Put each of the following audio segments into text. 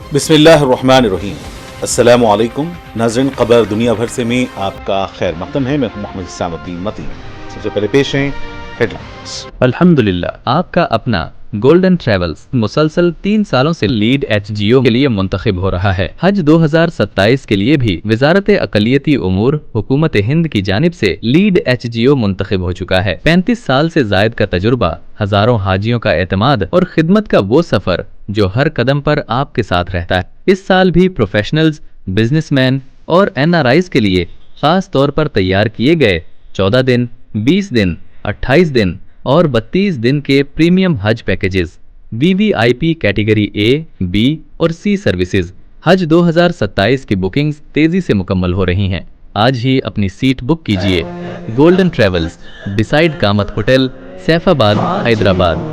बिस्मिल्लाहिर्रहमानिर्रहीम। अस्सलामु अलैकुम नाज़रीन, खबर दुनिया भर से में आपका खैर मक़दम है। मैं मोहम्मद इस्लामुद्दीन मती। सबसे पहले पेश हैं हेडलाइंस। अल्हम्दुलिल्लाह, आपका अपना गोल्डन ट्रैवल्स मुसलसल 3 सालों से लीड HGO के लिए मुंतखब हो रहा है। हज 2027 के लिए भी वजारत अक़लियती उमूर हुकूमत हिंद की जानिब से लीड HGO मुंतखब हो चुका है। 35 साल से जायद का तजुर्बा, हजारों हाजियों का एतमाद और खिदमत का वो सफर जो हर कदम पर आपके साथ रहता है। इस साल भी प्रोफेशनल्स, बिजनेसमैन और NRIs के लिए खास तौर पर तैयार किए गए 14 दिन, 20 दिन, 28 दिन और 32 दिन के प्रीमियम हज packages, VVIP category A, B और C सर्विसेज हज 2027 की बुकिंग्स तेजी से मुकम्मल हो रही हैं। आज ही अपनी सीट बुक कीजिए। Golden travels, decide Kamat hotel, Saifabad, Hyderabad.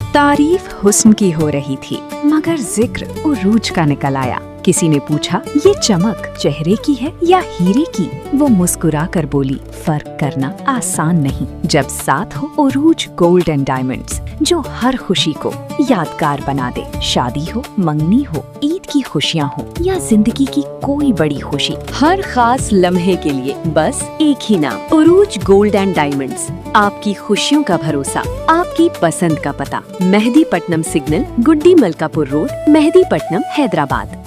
तारीफ हुस्न की हो रही थी मगर जिक्र उरूज का निकल आया। किसी ने पूछा, ये चमक चेहरे की है या हीरे की? वो मुस्कुरा कर बोली, फर्क करना आसान नहीं जब साथ हो उरूज गोल्ड एंड डायमंड्स, जो हर खुशी को यादगार बना दे। शादी हो, मंगनी हो, ईद की खुशियाँ हो या जिंदगी की कोई बड़ी खुशी, हर खास लम्हे के लिए बस एक ही नाम, उरूज गोल्ड एंड डायमंड्स। आपकी खुशियों का भरोसा, आपकी पसंद का पता, मेहदीपट्टनम सिग्नल, गुड्डी मलकापुर रोड, मेहदीपट्टनम, हैदराबाद।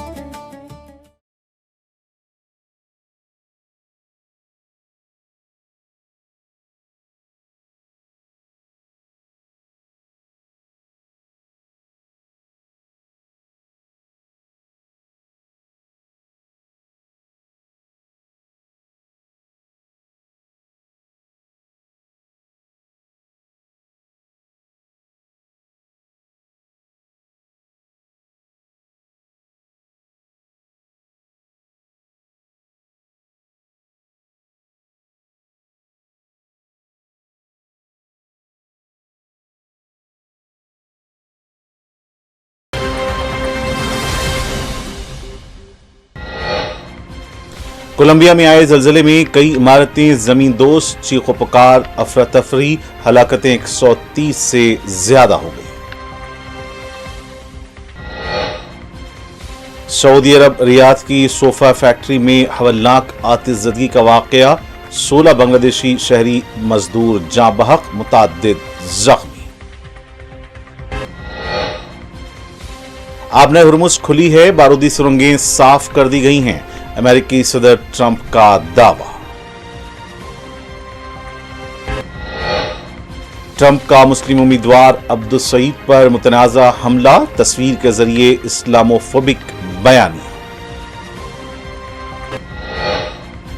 कोलंबिया में आए जलजले में कई इमारतें जमीन दोस्त, चीखो पुकार, अफरा तफरी, हलाकतें 130 से ज्यादा हो गई। सऊदी अरब रियाद की सोफा फैक्ट्री में हवलनाक आतिशज़दगी का वाकया, 16 बांग्लादेशी शहरी मजदूर जाँ बहक, मुतअद्दिद जख्मी। आबने हुर्मुज़ खुली है, बारूदी सुरंगें साफ कर दी गई हैं, अमेरिकी सदर ट्रंप का दावा। ट्रंप का मुस्लिम उम्मीदवार अब्दुल सईद पर मुतनाज़ा हमला, तस्वीर के जरिए इस्लामोफोबिक बयानिया।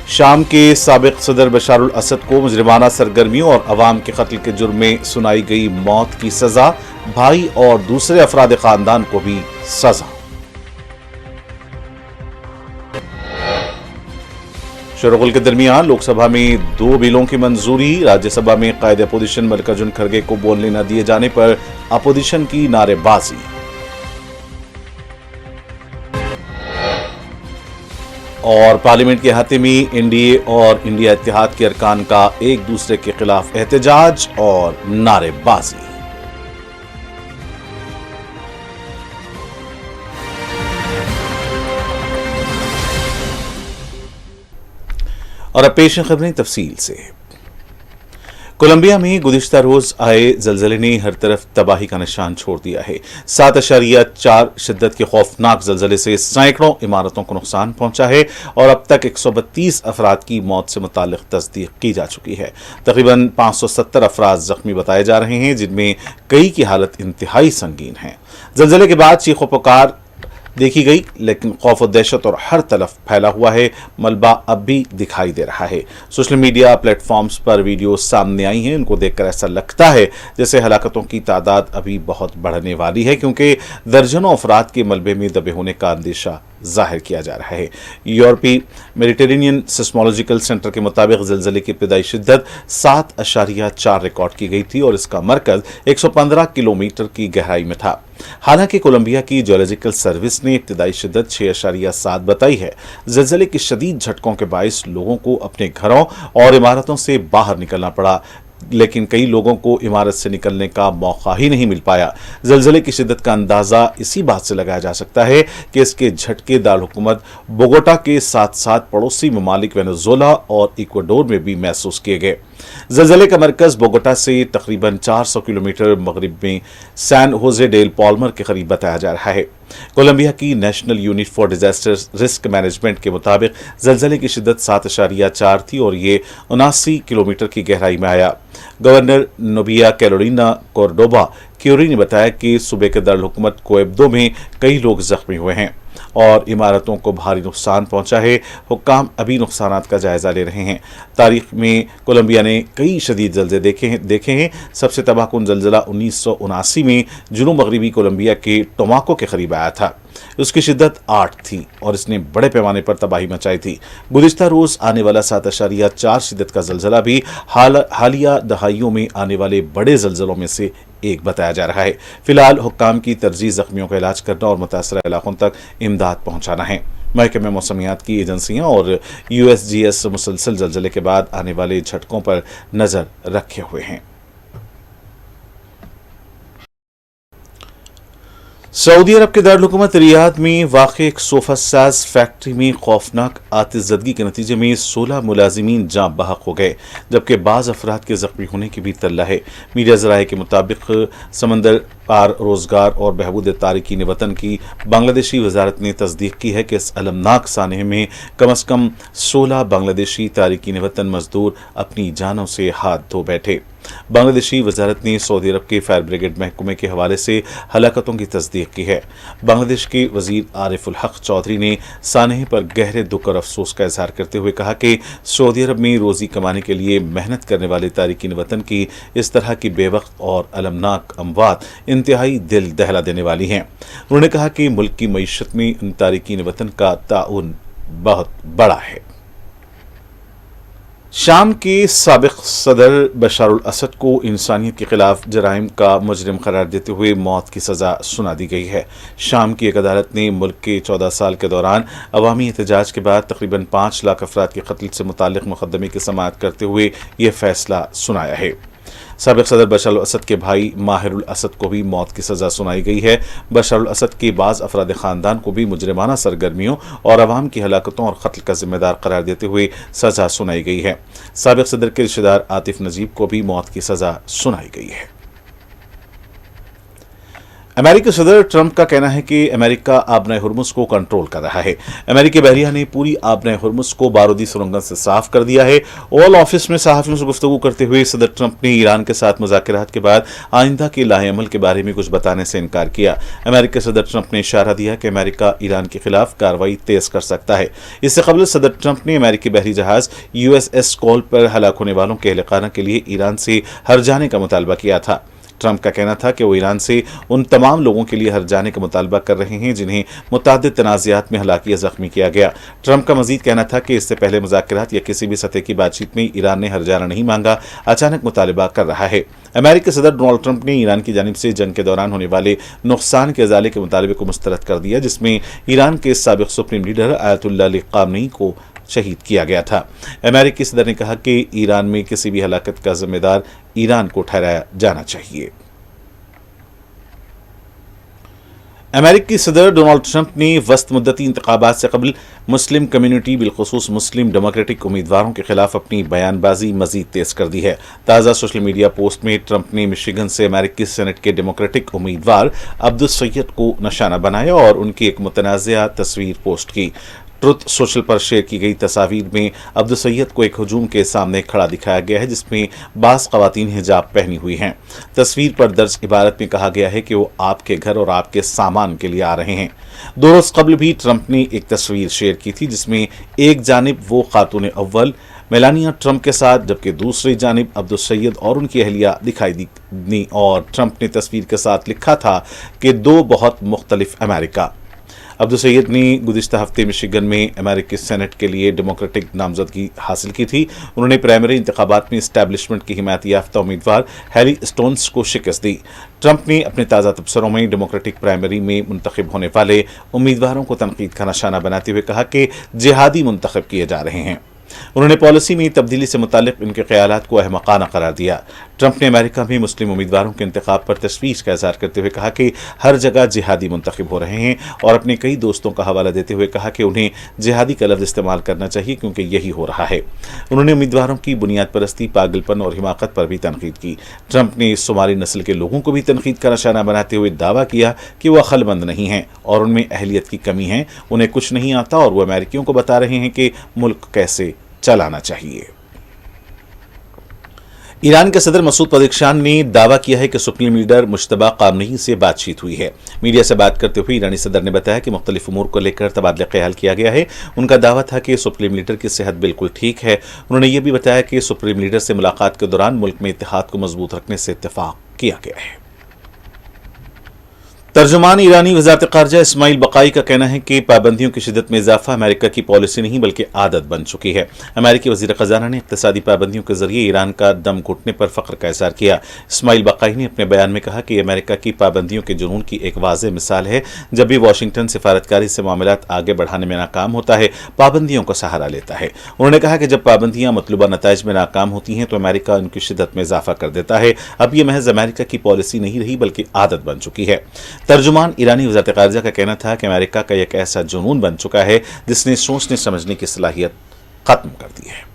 शाम के साबिक सदर बशारुल असद को मुजरिमाना सरगर्मियों और अवाम के कत्ल के जुर्म में सुनाई गई मौत की सजा, भाई और दूसरे अफराद खानदान को भी सजा। शोरगुल के दरमियान लोकसभा में 2 बिलों की मंजूरी, राज्यसभा में कायदे अपोजिशन मल्लिकार्जुन खड़गे को बोलने न दिए जाने पर अपोजिशन की नारेबाजी। और पार्लियामेंट के अहाते में एनडीए और इंडिया इत्तेहाद के अरकान का एक दूसरे के खिलाफ एहतजाज और नारेबाजी। और अब पेश खबरें तफसील से। कोलंबिया में गुज़िश्ता रोज आए जलजले ने हर तरफ तबाही का निशान छोड़ दिया है। 7.4 शिद्दत के खौफनाक जलजले से सैकड़ों इमारतों को नुकसान पहुंचा है और अब तक 132 अफराद की मौत से मुताल्लिक तस्दीक की जा चुकी है। तकरीबन 570 अफराद जख्मी बताए जा रहे हैं, जिनमें कई की हालत इंतहाई संगीन है। जलजले के बाद चीखो पुकार देखी गई, लेकिन खौफ और दहशत और हर तरफ फैला हुआ है। मलबा अब भी दिखाई दे रहा है। सोशल मीडिया प्लेटफॉर्म्स पर वीडियो सामने आई हैं, उनको देखकर ऐसा लगता है जैसे हलाकतों की तादाद अभी बहुत बढ़ने वाली है, क्योंकि दर्जनों अफराद के मलबे में दबे होने का अंदेशा जाहिर किया जा रहा है। यूरोपीय मेडिटेरेनियन सिस्मोलॉजिकल सेंटर के मुताबिक जलजले की इब्तदाई शिद्दत 7.4 रिकॉर्ड की गई थी और इसका मरकज 115 किलोमीटर की गहराई में था। हालांकि कोलंबिया की जियोलॉजिकल सर्विस ने इब्तदाई शिद्दत 6.7 बताई है। जलजले के शदीद झटकों के बायस लोगों को अपने घरों और इमारतों से बाहर निकलना पड़ा। लेकिन कई लोगों को इमारत से निकलने का मौका ही नहीं मिल पाया। जलजले की शिद्दत का अंदाजा इसी बात से लगाया जा सकता है कि इसके झटके दारुल हुकूमत बोगोटा के साथ साथ पड़ोसी ममालिक वेनेजुएला और इक्वाडोर में भी महसूस किए गए। जलजले का मरकज बोगोटा से तकरीबन 400 किलोमीटर मगरिब में सैन होजे डेल पॉल्मर के करीब बताया जा रहा है। कोलंबिया की national unit for disaster risk management के मुताबिक जलजले की शिद्दत 7.4 थी और ये 79 किलोमीटर की गहराई में आया। Governor Nobia Carolina Cordoba Curi ने बताया कि सूबे के दारुल हुकूमत कोएब्दो में कई लोग जख्मी हुए हैं और इमारतों को भारी नुकसान पहुंचा है। हुक्काम अभी नुकसानात का जायजा ले रहे हैं। तारीख में कोलंबिया ने कई शदीद जलजे देखे हैं। सबसे तबाहकुन जलजला 1979 में जुनूब मगरबी कोलंबिया के टोमाको के करीब आया था। उसकी शिद्दत 8 थी और इसने बड़े पैमाने पर तबाही मचाई थी। गुज़िश्ता रोज आने वाला 7.4 शिद्दत का जलजला भी हालिया दहाइयों में आने वाले बड़े जलजलों में से एक बताया जा रहा है। फिलहाल हुक्काम की तरजीह जख्मियों का इलाज करना और मुतासरा इलाकों तक इमदाद पहुंचाना है। महकमे मौसमियात की एजेंसियां और USGS मुसलसल जलजले के बाद आने वाले झटकों पर नजर रखे हुए हैं। सऊदी अरब के दारुल हुकूमत रियाद में वाक़ एक सोफा साज फैक्ट्री में खौफनाक आतिशज़दगी के नतीजे में 16 मुलाजिमीन जाँ बहक हो गए, जबकि बाज़ अफराद के ज़ख्मी होने की भी तल्ला है। मीडिया ज़राए के मुताबिक समंदर पार रोज़गार और बहबूद तारिकीन वतन की बांग्लादेशी वजारत ने तस्दीक की है कि इस अलमनाक सानहे में कम अज़ कम 16 बांग्लादेशी तारिकीन वतन मजदूर अपनी जानों से हाथ धो बैठे। बांग्लादेशी वजारत ने सऊदी अरब के फायर ब्रिगेड महकमे के हवाले से हलाकतों की तस्दीक की है। बांग्लादेश के वजीर आरिफुल हक चौधरी ने सानहे पर गहरे दुख और अफसोस का इजहार करते हुए कहा कि सऊदी अरब में रोजी कमाने के लिए मेहनत करने वाले तारिकीन वतन की इस तरह की बेवक्त और अलमनाक अमवात इंतहाई दिल दहला देने वाली हैं। उन्होंने कहा कि मुल्क की मईशत में इन तारिकीन वतन का ताउन बहुत बड़ा है। शाम के साबिक सदर बशारुल असद को इंसानियत के खिलाफ जराइम का मुजरिम करार देते हुए मौत की सज़ा सुना दी गई है। शाम की एक अदालत ने मुल्क के 14 साल के दौरान अवामी एहतजाज के बाद तकरीबन 5 लाख अफराद के कत्ल से मुताल्लिक मुकदमे की समाअत करते हुए ये फैसला सुनाया है। साबिक सदर बशारुल असद के भाई माहिरुल असद को भी मौत की सज़ा सुनाई गई है। बशारुल असद के बाज़ अफराद ख़ानदान को भी मुजरिमाना सरगर्मियों और अवाम की हलाकतों और कत्ल का जिम्मेदार करार देते हुए सज़ा सुनाई गई है। साबिक सदर के रिश्तेदार आतिफ नजीब को भी मौत की सज़ा सुनाई गई है। अमेरिकी सदर ट्रंप का कहना है कि अमेरिका आबनाए हुर्मुज़ को कंट्रोल कर रहा है। अमेरिकी बहरिया ने पूरी आबनाए हुर्मुज़ को बारूदी सुरंगन से साफ कर दिया है। ओवल ऑफिस में सहाफ़ियों से गुफ्तगू करते हुए सदर ट्रंप ने ईरान के साथ मुज़ाकरात के बाद आइंदा के लाहेअमल के बारे में कुछ बताने से इनकार किया। अमेरिकी सदर ट्रंप ने इशारा दिया कि अमेरिका ईरान के खिलाफ कार्रवाई तेज कर सकता है। इससे कबल सदर ट्रंप ने अमेरिकी बहरी जहाज USS कॉल पर हलाक होने वालों के अहलखाना के लिए ईरान से हर जाने का मुतालबा किया था। ट्रंप का कहना था कि वो ईरान से उन तमाम लोगों के लिए हर जाने का मुतालबा कर रहे हैं जिन्हें मुतअद्दिद तनाज़ात में हलाकी या ज़ख्मी किया गया। ट्रंप का मजीद कहना था कि इससे पहले मुज़ाकरात या किसी भी सतह की बातचीत में ईरान ने हर जाना नहीं मांगा, अचानक मुतालबा कर रहा है। अमेरिकी सदर डोनाल्ड ट्रंप ने ईरान की जानिब से जंग के दौरान होने वाले नुकसान के अजाले के मुतालबे को मुस्तरद कर दिया, जिसमें ईरान के साबिक़ सुप्रीम लीडर आयतुल्लाह अली ख़ामनेई को शहीद किया गया था। अमेरिकी सदर ने कहा कि ईरान में किसी भी हलाकत का जिम्मेदार ईरान को ठहराया जाना चाहिए। अमेरिकी सदर डोनाल्ड ट्रंप ने वस्त मुद्दती इंतखाबात से कबल मुस्लिम कम्युनिटी बिलखुसूस मुस्लिम डेमोक्रेटिक उम्मीदवारों के खिलाफ अपनी बयानबाजी मजीद तेज कर दी है। ताज़ा सोशल मीडिया पोस्ट में ट्रंप ने मिशिगन से अमेरिकी सेनेट के डेमोक्रेटिक उम्मीदवार अब्दुल सैयद को निशाना बनाया और उनकी एक मुतनाज़िया तस्वीर पोस्ट की। ट्रुथ सोशल पर शेयर की गई तस्वीर में अब्दुल सैयद को एक हुजूम के सामने खड़ा दिखाया गया है, जिसमें बास ख़वातीन हिजाब पहनी हुई हैं। तस्वीर पर दर्ज इबारत में कहा गया है कि वो आपके घर और आपके सामान के लिए आ रहे हैं। 2 रोज़ कबल भी ट्रंप ने एक तस्वीर शेयर की थी, जिसमें एक जानिब वो खातून अव्वल मेलानिया ट्रंप के साथ, जबकि दूसरी जानिब अब्दुल सैयद और उनकी अहलिया दिखाई दी और ट्रंप ने तस्वीर के साथ लिखा था कि 2 बहुत मुख्तलिफ अमेरिका। अब्दुल सैयद ने गुज़िश्ता हफ्ते मिशिगन में अमेरिकी सेनेट के लिए डेमोक्रेटिक नामजदगी हासिल की थी। उन्होंने प्राइमरी इंतखाबात में इस्टेब्लिशमेंट की हिमायत याफ्ता उम्मीदवार हैरी स्टोन्स को शिकस्त दी। ट्रंप ने अपने ताज़ा तबसरों में डेमोक्रेटिक प्राइमरी में मुंतखब होने वाले उम्मीदवारों को तनकीद का निशाना बनाते हुए कहा कि जिहादी मुंतखब किए जा रहे हैं। انہوں نے پالیسی میں تبدیلی سے متعلق ان کے خیالات کو احمقانہ قرار دیا۔ ٹرمپ نے امریکہ میں مسلم امیدواروں کے انتخاب پر تشویش کا اظہار کرتے ہوئے کہا کہ ہر جگہ جہادی منتخب ہو رہے ہیں، اور اپنے کئی دوستوں کا حوالہ دیتے ہوئے کہا کہ انہیں جہادی کا لفظ استعمال کرنا چاہیے کیونکہ یہی ہو رہا ہے۔ انہوں نے امیدواروں کی بنیاد پرستی، پاگل پن اور حماقت پر بھی تنقید کی۔ ٹرمپ نے صومالی نسل کے لوگوں کو بھی تنقید کا نشانہ بناتے ہوئے دعویٰ کیا کہ وہ عقل مند نہیں ہیں اور ان میں اہلیت کی کمی ہے، انہیں کچھ نہیں آتا اور وہ امریکیوں کو بتا رہے ہیں کہ ملک کیسے چلانا چاہیے۔ ایران کے صدر مسعود پزشکیان نے دعویٰ کیا ہے کہ سپریم لیڈر مجتبی خامنئی سے بات چیت ہوئی ہے۔ میڈیا سے بات کرتے ہوئے ایرانی صدر نے بتایا کہ مختلف امور کو لے کر تبادلہ خیال کیا گیا ہے۔ ان کا دعویٰ تھا کہ سپریم لیڈر کی صحت بالکل ٹھیک ہے۔ انہوں نے یہ بھی بتایا کہ سپریم لیڈر سے ملاقات کے دوران ملک میں اتحاد کو مضبوط رکھنے سے اتفاق کیا گیا ہے۔ ترجمان ایرانی وزارت خارجہ اسماعیل بقائی کا کہنا ہے کہ پابندیوں کی شدت میں اضافہ امریکہ کی پالیسی نہیں بلکہ عادت بن چکی ہے۔ امریکی وزیر خزانہ نے اقتصادی پابندیوں کے ذریعے ایران کا دم گھٹنے پر فخر کا اظہار کیا۔ اسماعیل بقائی نے اپنے بیان میں کہا کہ امریکہ کی پابندیوں کے جنون کی ایک واضح مثال ہے۔ جب بھی واشنگٹن سفارتکاری سے معاملات آگے بڑھانے میں ناکام ہوتا ہے، پابندیوں کا سہارا لیتا ہے۔ انہوں نے کہا کہ جب پابندیاں مطلوبہ نتائج میں ناکام ہوتی ہیں تو امریکہ ان کی شدت میں اضافہ کر دیتا ہے۔ اب یہ محض امریکہ کی پالیسی نہیں رہی بلکہ عادت بن چکی ہے۔ ترجمان ایرانی وزارت خارجہ کا کہنا تھا کہ امریکہ کا ایک ایسا جنون بن چکا ہے جس نے سوچنے سمجھنے کی صلاحیت ختم کر دی ہے۔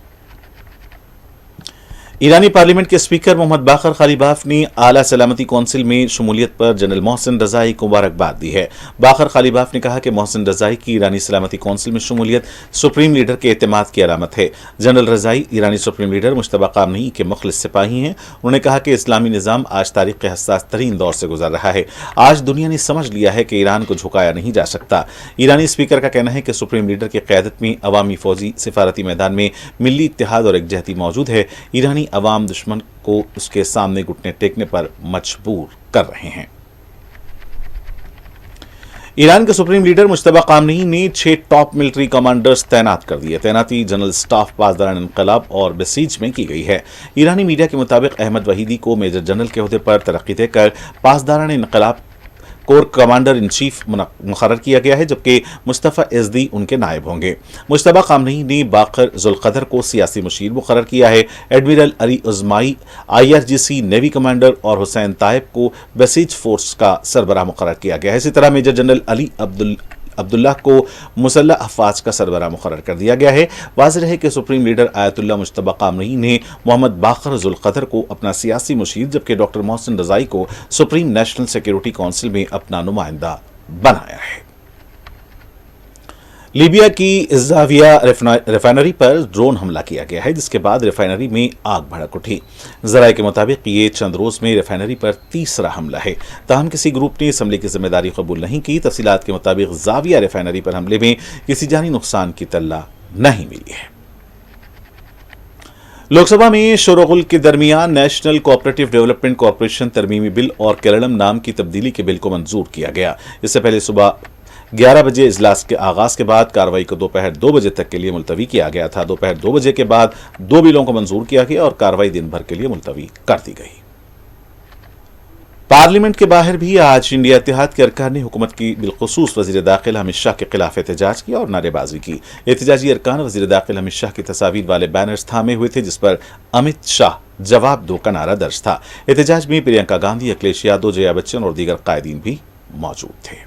ایرانی پارلیمنٹ کے اسپیکر محمد باقر قالیباف نے اعلیٰ سلامتی کونسل میں شمولیت پر جنرل محسن رضائی کو مبارکباد دی ہے۔ باقر قالیباف نے کہا کہ محسن رضائی کی ایرانی سلامتی کونسل میں شمولیت سپریم لیڈر کے اعتماد کی علامت ہے۔ جنرل رضائی ایرانی سپریم لیڈر مجتبی خامنئی کے مخلص سپاہی ہیں۔ انہوں نے کہا کہ اسلامی نظام آج تاریخ کے حساس ترین دور سے گزر رہا ہے۔ آج دنیا نے سمجھ لیا ہے کہ ایران کو جھکایا نہیں جا سکتا۔ ایرانی اسپیکر کا کہنا ہے کہ سپریم لیڈر کی قیادت میں عوامی، فوجی، سفارتی میدان میں ملی اتحاد اور یکجہتی موجود ہے۔ ایرانی عوام دشمن کو اس کے سامنے گھٹنے ٹیکنے پر مجبور کر رہے ہیں۔ ایران کے سپریم لیڈر مجتبی خامنئی نے 6 ٹاپ ملٹری کمانڈرز تعینات کر دیے۔ تعیناتی جنرل سٹاف پاسداران انقلاب اور بسیج میں کی گئی ہے۔ ایرانی میڈیا کے مطابق احمد وحیدی کو میجر جنرل کے عہدے پر ترقی دے کر پاسداران انقلاب کور کمانڈر ان چیف مقرر کیا گیا ہے، جبکہ مصطفی یزدی ان کے نائب ہوں گے۔ مجتبی خامنئی نے باقر ذوالقدر کو سیاسی مشیر مقرر کیا ہے۔ ایڈمرل علی عظمائی IRGC نیوی کمانڈر اور حسین طائب کو بسیج فورس کا سربراہ مقرر کیا گیا ہے۔ اسی طرح میجر جنرل علی عبداللہ کو مسلح افواج کا سربراہ مقرر کر دیا گیا ہے۔ واضح ہے کہ سپریم لیڈر آیت اللہ مجتبی خامنئی نے محمد باقر ذوالقدر کو اپنا سیاسی مشیر، جبکہ ڈاکٹر محسن رضائی کو سپریم نیشنل سیکیورٹی کونسل میں اپنا نمائندہ بنایا ہے۔ لیبیا کی زاویہ ریفائنری پر ڈرون حملہ کیا گیا ہے، جس کے بعد ریفائنری میں آگ بھڑک اٹھی۔ ذرائع کے مطابق یہ چند روز میں ریفائنری پر تیسرا حملہ ہے، تاہم کسی گروپ نے اس حملے کی ذمہ داری قبول نہیں کی۔ تفصیلات کے مطابق زاویہ ریفائنری پر حملے میں کسی جانی نقصان کی اطلاع نہیں ملی ہے۔ لوک سبھا میں شور و غل کے درمیان نیشنل کوآپریٹو ڈیولپمنٹ کارپوریشن ترمیمی بل اور کیرالم نام کی تبدیلی کے بل کو منظور کیا گیا۔ اس سے پہلے صبح 11 بجے اجلاس کے آغاز کے بعد کارروائی کو دوپہر 2 بجے تک کے لیے ملتوی کیا گیا تھا۔ دوپہر 2 بجے کے بعد 2 بلوں کو منظور کیا گیا اور کارروائی دن بھر کے لیے ملتوی کر دی گئی۔ پارلیمنٹ کے باہر بھی آج انڈیا اتحاد کے ارکان نے حکومت کی بالخصوص وزیر داخلہ امت شاہ کے خلاف احتجاج کیا اور نعرے بازی کی۔ احتجاجی ارکان وزیر داخلہ امت شاہ کی تصاویر والے بینرز تھامے ہوئے تھے جس پر امت شاہ جواب دو کا نعرہ درج تھا۔ احتجاج میں پرینکا گاندھی، اکھلیش یادو، جیا بچن اور دیگر قائدین بھی موجود تھے۔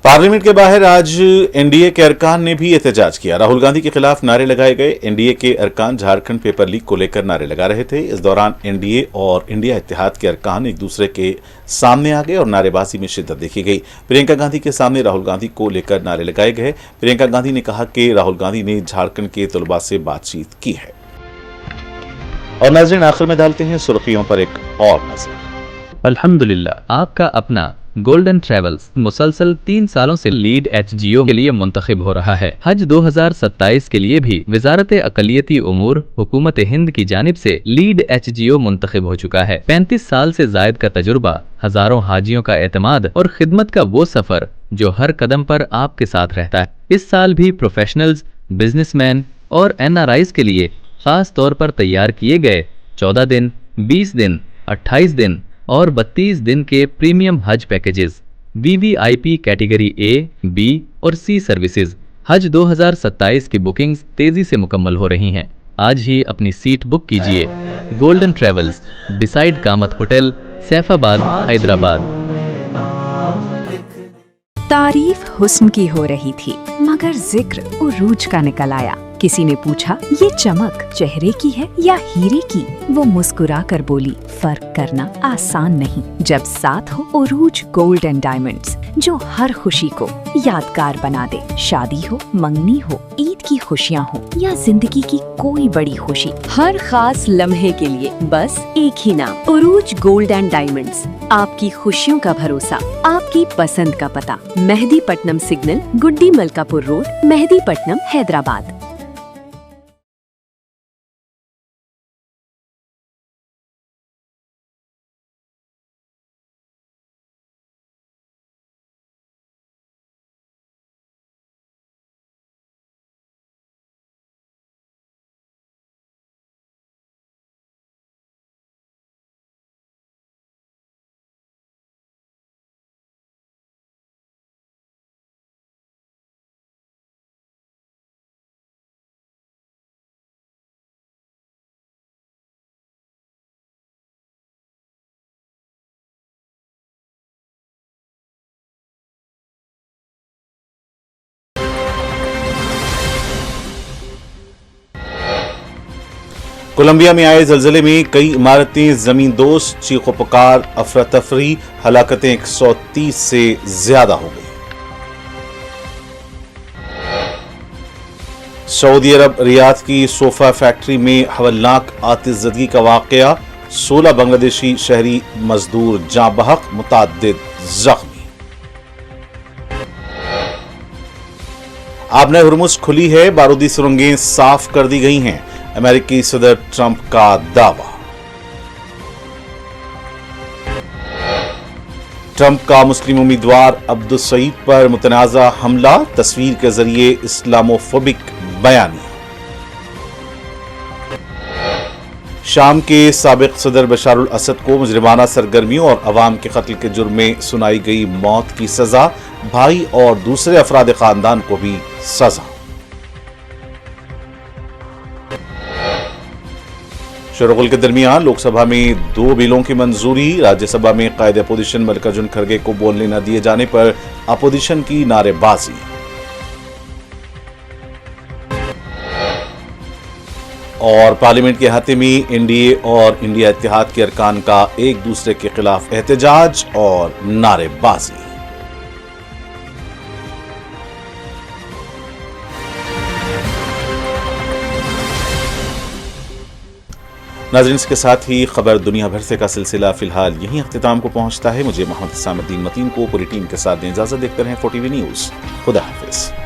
پارلیمنٹ کے باہر آج این ڈی اے کے ارکان نے بھی احتجاج کیا۔ راہل گاندھی کے خلاف نعرے لگائے گئے۔ این ڈی اے کے ارکان جھارکھنڈ پیپر لیک کو لے کر نعرے لگا رہے تھے۔ اس دوران این ڈی اے اور انڈیا اتحاد کے ارکان ایک دوسرے کے سامنے آ گئے اور نعرے بازی میں شدت دیکھی گئی۔ پرینکا گاندھی کے سامنے راہل گاندھی کو لے کر نعرے لگائے گئے۔ پرینکا گاندھی نے کہا کہ راہل گاندھی نے جھارکھنڈ کے طلباء سے بات چیت کی ہے۔ اور ناظرین، آخر میں ڈالتے ہیں سرخیوں پر ایک اور نظر۔ الحمدللہ، آپ کا اپنا گولڈن ٹریولز مسلسل 3 سالوں سے لیڈ HGO کے لیے منتخب ہو رہا ہے۔ حج 2027 کے لیے بھی وزارت اقلیتی امور حکومت ہند کی جانب سے لیڈ HGO منتخب ہو چکا ہے۔ 35 سال سے زائد کا تجربہ، ہزاروں حاجیوں کا اعتماد اور خدمت کا وہ سفر جو ہر قدم پر آپ کے ساتھ رہتا ہے۔ اس سال بھی پروفیشنلز، بزنس مین اور NRIs کے لیے خاص طور پر تیار کیے گئے 14 دن، 20 دن، 28 دن اور 32 دن کے premium Hajj packages, VVIP category A، B اور C سروسز हज 2027 की बुकिंग्स तेजी से मुकम्मल हो रही हैं। आज ही अपनी सीट बुक कीजिए। Golden travels, decide Kamat hotel, Saifabad, Hyderabad. तारीफ हुस्न की हो रही थी मगर जिक्र उरूज का निकल आया। किसी ने पूछा ये चमक चेहरे की है या हीरे की? वो मुस्कुरा कर बोली फर्क करना आसान नहीं जब साथ हो उरूज गोल्ड एंड डायमंड्स, जो हर खुशी को यादगार बना दे। शादी हो, मंगनी हो, ईद की खुशियाँ हो या जिंदगी की कोई बड़ी खुशी, हर खास लम्हे के लिए बस एक ही नाम, उरूज गोल्ड एंड डायमंड्स। आपकी खुशियों का भरोसा, आपकी पसंद का पता, मेहदीपट्टनम सिग्नल, गुड्डी मलकापुर रोड, मेहदीपट्टनम, हैदराबाद। कोलंबिया में आए जलजले में कई इमारतें जमीन दोष, चीखो पुकार, अफरा तफरी, हलाकतें 130 से ज्यादा हो गई। सऊदी अरब रियाद की सोफा फैक्ट्री में हवलनाक आतिशज़दगी का वाकया, 16 बांग्लादेशी शहरी मजदूर जाँ बहक, मुतअद्दिद जख्मी। आबने हुर्मुज़ खुली है, बारूदी सुरंगें साफ कर दी गई हैं, अमेरिकी सदर ट्रंप का दावा। ट्रंप का मुस्लिम उम्मीदवार अब्दुल सईद पर मुतनाज़ा हमला, तस्वीर के जरिए इस्लामोफोबिक बयानिया। शाम के साबिक सदर बशारुल असद को मुजरिमाना सरगर्मियों और अवाम के कत्ल के जुर्म में सुनाई गई मौत की सजा, भाई और दूसरे अफराद खानदान को भी सजा। शोरगुल के दरमियान लोकसभा में 2 बिलों की मंजूरी, राज्यसभा में कायदे अपोजिशन मल्लिकार्जुन खड़गे को बोलने न दिए जाने पर अपोजिशन की नारेबाजी। और पार्लियामेंट के अहाते में एनडीए और इंडिया इत्तेहाद के अरकान का एक दूसरे के खिलाफ एहतजाज और नारेबाजी। नाज़रीन, इसके साथ ही खबर दुनिया भर से का सिलसिला फिलहाल यहीं अख्तिताम को पहुंचता है। मुझे मोहम्मद इसामुद्दीन मतीन को पूरी टीम के साथ इजाजत, देखते रहें 4TV न्यूज़। खुदा हाफिज।